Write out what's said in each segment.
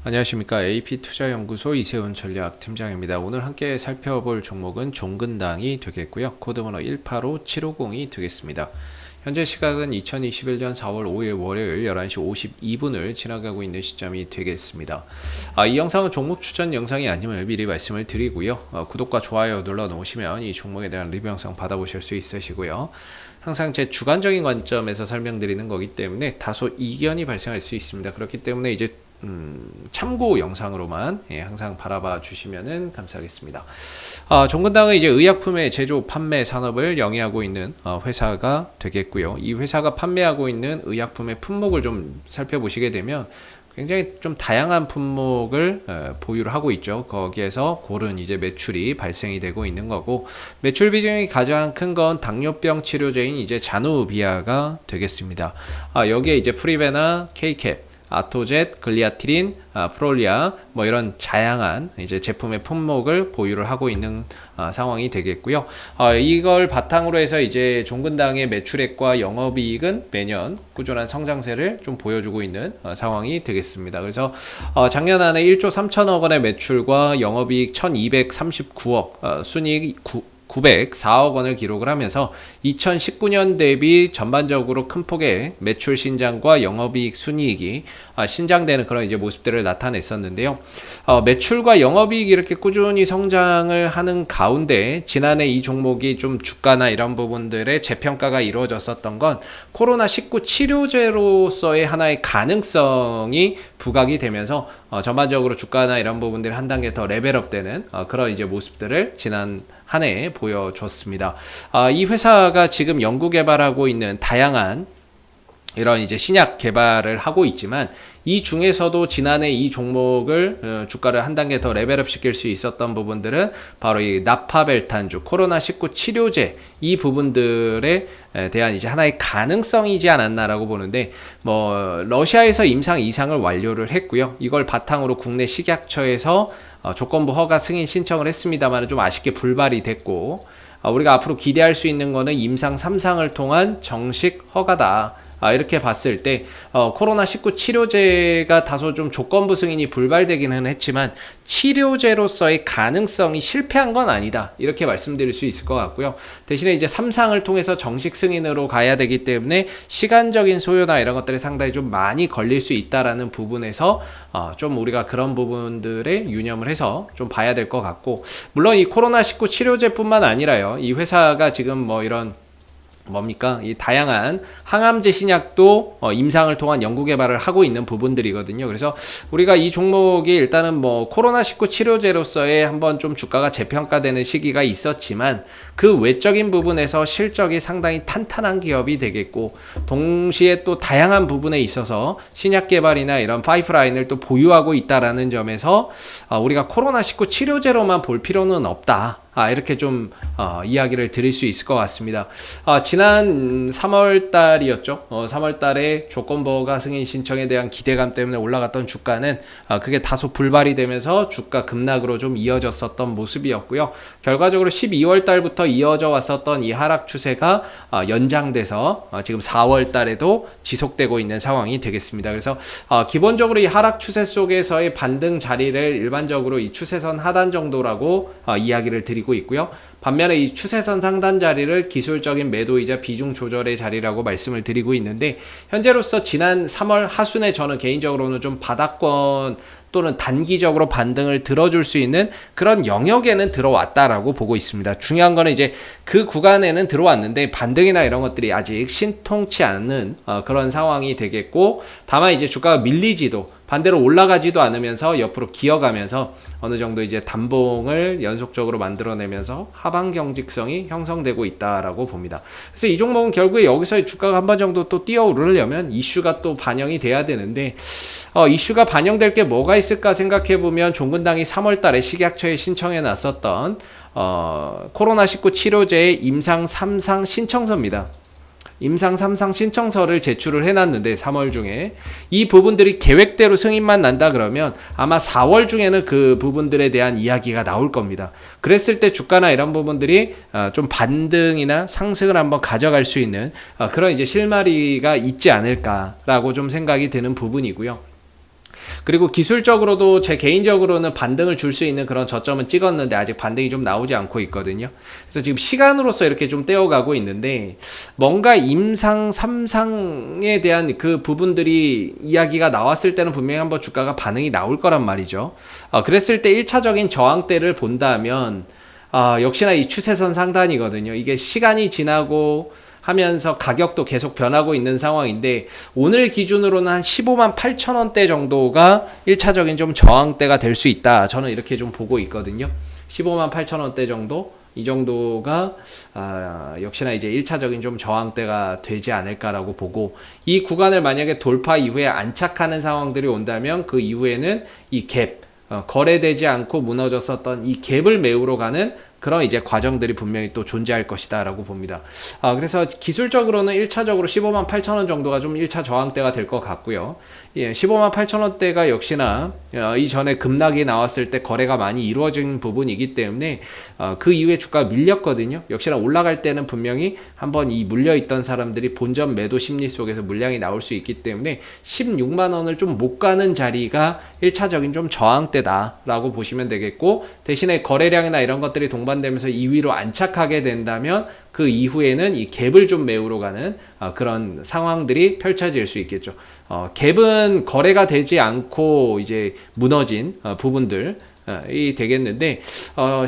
안녕하십니까. AP투자연구소 이세훈 전략팀장입니다. 오늘 함께 살펴볼 종목은 종근당이 되겠고요. 코드번호 185750이 되겠습니다. 현재 시각은 2021년 4월 5일 월요일 11시 52분을 지나가고 있는 시점이 되겠습니다. 이 영상은 종목 추천 영상이 아님을 미리 말씀을 드리고요. 구독과 좋아요 눌러 놓으시면 이 종목에 대한 리뷰 영상 받아보실 수 있으시고요. 항상 제 주관적인 관점에서 설명드리는 거기 때문에 다소 이견이 발생할 수 있습니다. 그렇기 때문에 이제 참고 영상으로만 항상 바라봐 주시면 감사하겠습니다. 종근당은 이제 의약품의 제조 판매 산업을 영위하고 있는 회사가 되겠고요. 이 회사가 판매하고 있는 의약품의 품목을 좀 살펴보시게 되면 굉장히 좀 다양한 품목을 보유를 하고 있죠. 거기에서 고른 이제 매출이 발생이 되고 있는 거고, 매출 비중이 가장 큰 건 당뇨병 치료제인 이제 자누비아가 되겠습니다. 여기에 이제 프리베나, 케이캡, 아토젯, 글리아티린, 프롤리아 뭐 이런 다양한 이제 제품의 품목을 보유를 하고 있는 상황이 되겠고요. 이걸 바탕으로 해서 이제 종근당의 매출액과 영업이익은 매년 꾸준한 성장세를 좀 보여주고 있는 상황이 되겠습니다. 그래서 작년 안에 1조 3천억 원의 매출과 영업이익 1239억, 순이익 904억 원을 기록을 하면서 2019년 대비 전반적으로 큰 폭의 매출 신장과 영업이익 순이익이 신장되는 그런 이제 모습들을 나타냈었는데요. 매출과 영업이익이 이렇게 꾸준히 성장을 하는 가운데 지난해 이 종목이 좀 주가나 이런 부분들의 재평가가 이루어졌었던 건 코로나19 치료제로서의 하나의 가능성이 부각이 되면서 전반적으로 주가나 이런 부분들이 한 단계 더 레벨업되는 그런 이제 모습들을 지난 한 해 보여줬습니다. 이 회사가 지금 연구 개발하고 있는 다양한 이런 이제 신약 개발을 하고 있지만 이 중에서도 지난해 이 종목을 주가를 한 단계 더 레벨업 시킬 수 있었던 부분들은 바로 이 나파벨탄주 코로나19 치료제 이 부분들에 대한 이제 하나의 가능성이지 않았나라고 보는데, 뭐 러시아에서 임상 이상을 완료를 했고요. 이걸 바탕으로 국내 식약처에서 조건부 허가 승인 신청을 했습니다만 좀 아쉽게 불발이 됐고, 우리가 앞으로 기대할 수 있는 거는 임상 3상을 통한 정식 허가다. 이렇게 봤을 때 코로나19 치료제가 다소 좀 조건부 승인이 불발되기는 했지만 치료제로서의 가능성이 실패한 건 아니다, 이렇게 말씀드릴 수 있을 것 같고요. 대신에 이제 3상을 통해서 정식 승인으로 가야 되기 때문에 시간적인 소요나 이런 것들이 상당히 좀 많이 걸릴 수 있다라는 부분에서 좀 우리가 그런 부분들에 유념을 해서 좀 봐야 될 것 같고, 물론 이 코로나19 치료제뿐만 아니라요, 이 회사가 지금 뭐 이런 뭡니까? 이 다양한 항암제 신약도 임상을 통한 연구 개발을 하고 있는 부분들이거든요. 그래서 우리가 이 종목이 일단은 뭐 코로나19 치료제로서의 한번 좀 주가가 재평가되는 시기가 있었지만 그 외적인 부분에서 실적이 상당히 탄탄한 기업이 되겠고, 동시에 또 다양한 부분에 있어서 신약 개발이나 이런 파이프라인을 또 보유하고 있다라는 점에서 우리가 코로나19 치료제로만 볼 필요는 없다. 이렇게 좀 이야기를 드릴 수 있을 것 같습니다. 지난 3월 달이었죠. 3월 달에 조건부허가 승인 신청에 대한 기대감 때문에 올라갔던 주가는 그게 다소 불발이 되면서 주가 급락으로 좀 이어졌었던 모습이었고요. 결과적으로 12월 달부터 이어져 왔었던 이 하락 추세가 연장돼서 지금 4월 달에도 지속되고 있는 상황이 되겠습니다. 그래서 기본적으로 이 하락 추세 속에서의 반등 자리를 일반적으로 이 추세선 하단 정도라고 이야기를 드리고 있고요. 반면에 이 추세선 상단 자리를 기술적인 매도이자 비중 조절의 자리라고 말씀을 드리고 있는데, 현재로서 지난 3월 하순에 저는 개인적으로는 좀 바닥권 또는 단기적으로 반등을 들어줄 수 있는 그런 영역에는 들어왔다라고 보고 있습니다. 중요한 거는 이제 그 구간에는 들어왔는데 반등이나 이런 것들이 아직 신통치 않는 그런 상황이 되겠고, 다만 이제 주가가 밀리지도 반대로 올라가지도 않으면서 옆으로 기어가면서 어느 정도 이제 단봉을 연속적으로 만들어내면서 하방 경직성이 형성되고 있다라고 봅니다. 그래서 이 종목은 결국에 여기서 주가가 한 번 정도 또 뛰어오르려면 이슈가 또 반영이 돼야 되는데, 이슈가 반영될 게 뭐가 있을까 생각해보면 종근당이 3월 달에 식약처에 신청해 놨었던 코로나19 치료제의 임상 3상 신청서입니다. 임상 3상 신청서를 제출을 해놨는데 3월 중에 이 부분들이 계획대로 승인만 난다 그러면 아마 4월 중에는 그 부분들에 대한 이야기가 나올 겁니다. 그랬을 때 주가나 이런 부분들이 좀 반등이나 상승을 한번 가져갈 수 있는 그런 이제 실마리가 있지 않을까라고 좀 생각이 드는 부분이고요. 그리고 기술적으로도 제 개인적으로는 반등을 줄 수 있는 그런 저점은 찍었는데 아직 반등이 좀 나오지 않고 있거든요. 그래서 지금 시간으로서 이렇게 좀 떼어가고 있는데 뭔가 임상, 삼상에 대한 그 부분들이 이야기가 나왔을 때는 분명히 한번 주가가 반응이 나올 거란 말이죠. 그랬을 때 1차적인 저항대를 본다면 역시나 이 추세선 상단이거든요. 이게 시간이 지나고 하면서 가격도 계속 변하고 있는 상황인데 오늘 기준으로는 한 15만 8천 원대 정도가 1차적인 좀 저항대가 될 수 있다. 저는 이렇게 좀 보고 있거든요. 15만 8천 원대 정도? 이 정도가 역시나 이제 1차적인 좀 저항대가 되지 않을까라고 보고 이 구간을 만약에 돌파 이후에 안착하는 상황들이 온다면 그 이후에는 이 갭, 거래되지 않고 무너졌었던 이 갭을 메우러 가는 그런 이제 과정들이 분명히 또 존재할 것이다 라고 봅니다. 그래서 기술적으로는 1차적으로 15만 8천 원 정도가 좀 1차 저항대가 될 것 같고요. 15만 8천 원대가 역시나 이전에 급락이 나왔을 때 거래가 많이 이루어진 부분이기 때문에 그 이후에 주가가 밀렸거든요. 역시나 올라갈 때는 분명히 한번 이 물려있던 사람들이 본전 매도 심리 속에서 물량이 나올 수 있기 때문에 16만 원을 좀 못 가는 자리가 1차적인 좀 저항대다 라고 보시면 되겠고, 대신에 거래량이나 이런 것들이 동반되면서 2위로 안착하게 된다면 그 이후에는 이 갭을 좀 메우러 가는 그런 상황들이 펼쳐질 수 있겠죠. 갭은 거래가 되지 않고 이제 무너진 부분들이 되겠는데,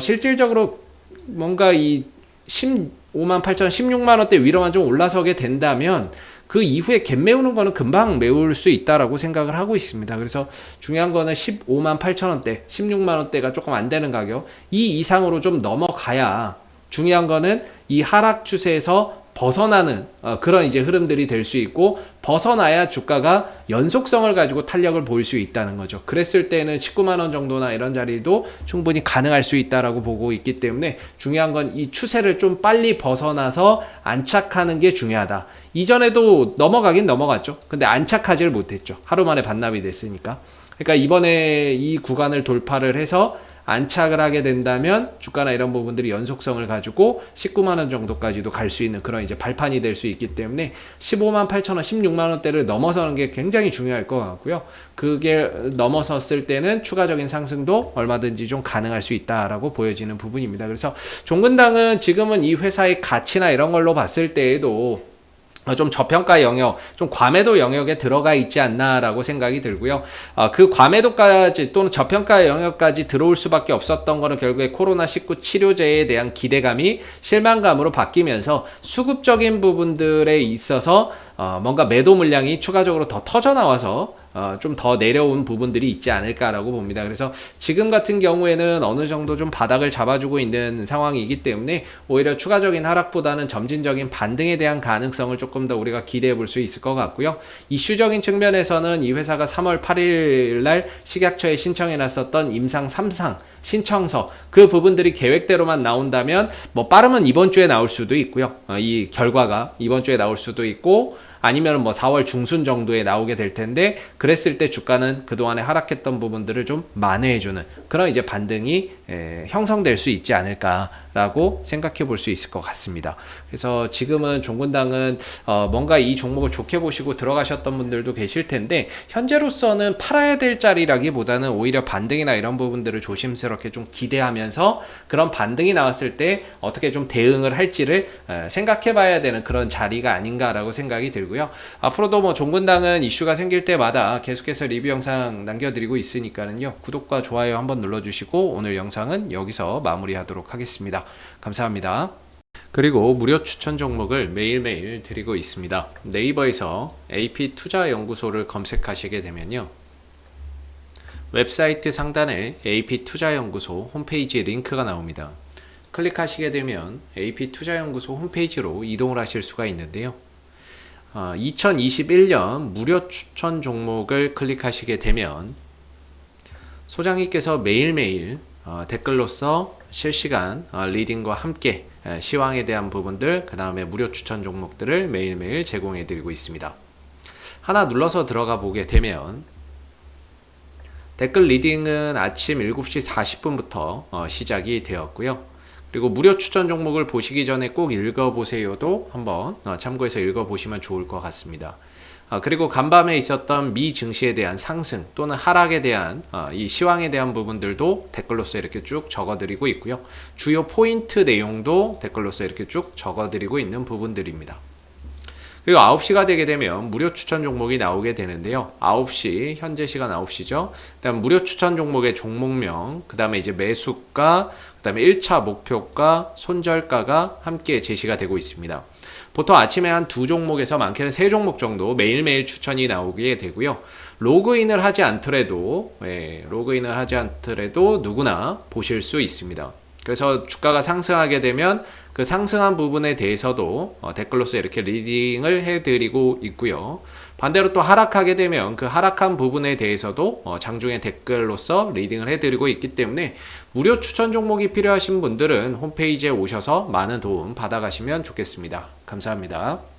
실질적으로 뭔가 이 15만 8천, 16만 원대 위로만 좀 올라서게 된다면 그 이후에 갭 메우는 거는 금방 메울 수 있다라고 생각을 하고 있습니다. 그래서 중요한 거는 15만 8천 원대, 16만 원대가 조금 안 되는 가격, 이 이상으로 좀 넘어가야 중요한 거는 이 하락 추세에서 벗어나는 그런 이제 흐름들이 될 수 있고, 벗어나야 주가가 연속성을 가지고 탄력을 보일 수 있다는 거죠. 그랬을 때는 19만 원 정도나 이런 자리도 충분히 가능할 수 있다라고 보고 있기 때문에 중요한 건 이 추세를 좀 빨리 벗어나서 안착하는 게 중요하다. 이전에도 넘어가긴 넘어갔죠. 근데 안착하지를 못했죠. 하루 만에 반납이 됐으니까. 그러니까 이번에 이 구간을 돌파를 해서 안착을 하게 된다면 주가나 이런 부분들이 연속성을 가지고 19만 원 정도까지도 갈 수 있는 그런 이제 발판이 될 수 있기 때문에 15만 8천 원, 16만 원대를 넘어서는 게 굉장히 중요할 것 같고요. 그게 넘어섰을 때는 추가적인 상승도 얼마든지 좀 가능할 수 있다라고 보여지는 부분입니다. 그래서 종근당은 지금은 이 회사의 가치나 이런 걸로 봤을 때에도 좀 저평가 영역, 좀 과매도 영역에 들어가 있지 않나라고 생각이 들고요. 그 과매도까지 또는 저평가 영역까지 들어올 수밖에 없었던 거는 결국에 코로나19 치료제에 대한 기대감이 실망감으로 바뀌면서 수급적인 부분들에 있어서 뭔가 매도 물량이 추가적으로 더 터져 나와서 좀 더 내려온 부분들이 있지 않을까라고 봅니다. 그래서 지금 같은 경우에는 어느 정도 좀 바닥을 잡아주고 있는 상황이기 때문에 오히려 추가적인 하락보다는 점진적인 반등에 대한 가능성을 조금 더 우리가 기대해 볼 수 있을 것 같고요. 이슈적인 측면에서는 이 회사가 3월 8일 날 식약처에 신청해 놨었던 임상 3상 신청서, 그 부분들이 계획대로만 나온다면 뭐 빠르면 이번 주에 나올 수도 있고요. 이 결과가 이번 주에 나올 수도 있고, 아니면 뭐 4월 중순 정도에 나오게 될 텐데, 그랬을 때 주가는 그동안에 하락했던 부분들을 좀 만회해주는 그런 이제 반등이 형성될 수 있지 않을까라고 생각해 볼 수 있을 것 같습니다. 그래서 지금은 종근당은 뭔가 이 종목을 좋게 보시고 들어가셨던 분들도 계실 텐데, 현재로서는 팔아야 될 자리라기보다는 오히려 반등이나 이런 부분들을 조심스럽게 좀 기대하면서 그런 반등이 나왔을 때 어떻게 좀 대응을 할지를 생각해 봐야 되는 그런 자리가 아닌가라고 생각이 들고요. 앞으로도 뭐 종근당은 이슈가 생길 때마다 계속해서 리뷰 영상 남겨드리고 있으니까는요, 구독과 좋아요 한번 눌러주시고 오늘 영상은 여기서 마무리하도록 하겠습니다. 감사합니다. 그리고 무료 추천 종목을 매일매일 드리고 있습니다. 네이버에서 AP투자연구소를 검색하시게 되면요, 웹사이트 상단에 AP투자연구소 홈페이지 링크가 나옵니다. 클릭하시게 되면 AP투자연구소 홈페이지로 이동을 하실 수가 있는데요, 2021년 무료 추천 종목을 클릭하시게 되면 소장님께서 매일매일 댓글로서 실시간 리딩과 함께 시황에 대한 부분들, 그 다음에 무료 추천 종목들을 매일매일 제공해 드리고 있습니다. 하나 눌러서 들어가 보게 되면 댓글 리딩은 아침 7시 40분부터 시작이 되었고요. 그리고 무료 추천 종목을 보시기 전에 꼭 읽어보세요도 한번 참고해서 읽어보시면 좋을 것 같습니다. 그리고 간밤에 있었던 미 증시에 대한 상승 또는 하락에 대한 이 시황에 대한 부분들도 댓글로서 이렇게 쭉 적어드리고 있고요. 주요 포인트 내용도 댓글로서 이렇게 쭉 적어드리고 있는 부분들입니다. 그리고 9시가 되게 되면 무료 추천 종목이 나오게 되는데요. 9시, 현재 시간 9시죠. 그다음 무료 추천 종목의 종목명, 그 다음에 이제 매수가, 그 다음에 1차 목표가, 손절가가 함께 제시가 되고 있습니다. 보통 아침에 한 두 종목에서 많게는 세 종목 정도 매일매일 추천이 나오게 되고요. 로그인을 하지 않더라도 누구나 보실 수 있습니다. 그래서 주가가 상승하게 되면 그 상승한 부분에 대해서도 댓글로서 이렇게 리딩을 해드리고 있고요. 반대로 또 하락하게 되면 그 하락한 부분에 대해서도 장중에 댓글로서 리딩을 해드리고 있기 때문에 무료 추천 종목이 필요하신 분들은 홈페이지에 오셔서 많은 도움 받아가시면 좋겠습니다. 감사합니다.